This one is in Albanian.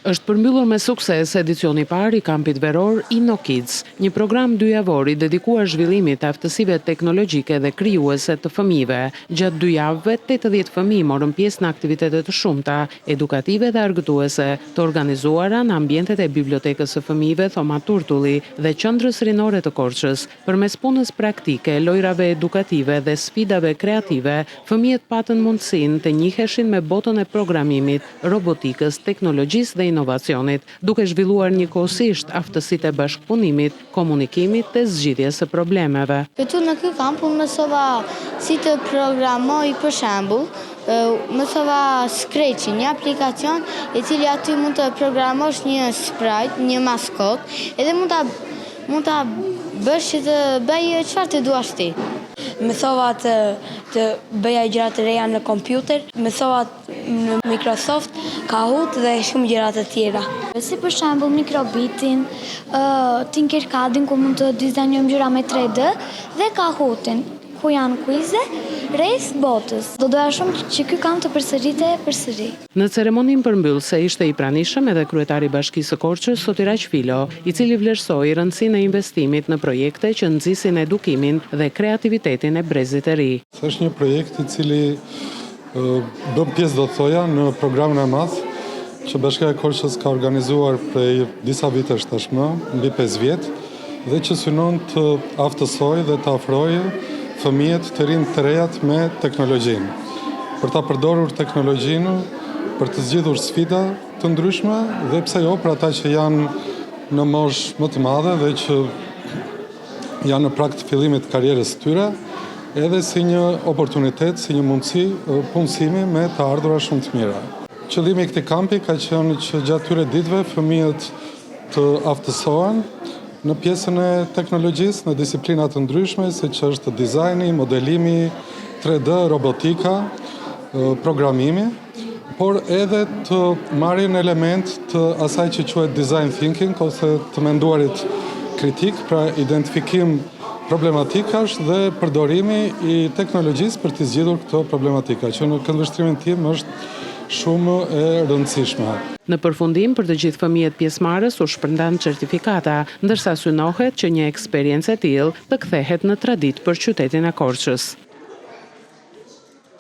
Është përmbyllur me sukses edicioni i parë i kampit veror InnoKids, një program 2 javor i dedikuar zhvillimit të aftësive teknologjike dhe krijuese të fëmijëve. Gjatë 2 javëve, 80 fëmijë morën pjesë në aktivitete të shumta, edukative dhe argëtuese, të organizuara në ambientet e bibliotekës së fëmijëve Thoma Turtulli dhe qendrës rinore të Korçës. Përmes punës praktike, lojrave edukative dhe sfidave kreative, fëmijët patën mundësinë të njiheshin me botën e programimit, robotikës, teknologjisë dhe inovacionit, duke zhvilluar njëkohësisht aftësitë e bashkëpunimit, komunikimit dhe zgjidhjes së problemeve. Këtu në ky kamp unë mësova si të programoj, për shembull, mësova Scratch, një aplikacion i cili aty mund të programosh një sprite, një maskot, edhe mund ta bësh që të bëj çfarë të duash ti. Mësova të bëja gjëra të reja në kompjuter, mësova në Microsoft, Kahoot dhe shumë gjëra të tjera. Si për shembull Microbitin, Tinkercadin ku mund të dizajnojmë gjëra me 3D dhe Kahootin ku janë kuize rreth botës. Do doja shumë që ky kamp të përsëri. Në ceremoninë përmbyllëse ishte i pranishëm edhe kryetari i Bashkisë së Korçës, Sotiraq Filo, i cili vlerësoi rëndësinë e investimit në projekte që nxisin edukimin dhe kreativitetin e brezit të ri. Është një projekt i cili bën pjesë, do të thoja, në programin e madh që Bashkia e Korçës ka organizuar prej disa vitesh tashmë, mbi 5 vjet, dhe që synon të aftësojë dhe të afrojë fëmijët të rinë të rejat me teknologjinë. Për ta përdorur teknologjinë, për të zgjidhur sfida të ndryshme dhe pse jo për ata që janë në moshë më të madhe dhe që janë në prag të fillimit të karrierës së tyre, edhe si një oportunitet, si një mundësi punësimi me të ardhura shumë të mira. Qëllimi i këtij kampi ka qenë që gjatë këtyre ditëve fëmijët të aftësohen në pjesën e teknologjisë, në disiplina të ndryshme, siç është dizajni, modelimi, 3D, robotika, programimi, por edhe të marrin element të asaj që quhet design thinking, ose të menduarit kritik, pra identifikim problematikash dhe përdorimi i teknologjisë për të zgjidhur këto problematika, që në këndvështrimin tim është shumë e rëndësishme. Në përfundim, për të gjithë fëmijët pjesëmarrës u shpërndan certifikata, ndërsa synohet që një eksperiencë e tillë të kthehet në traditë për qytetin e Korçës.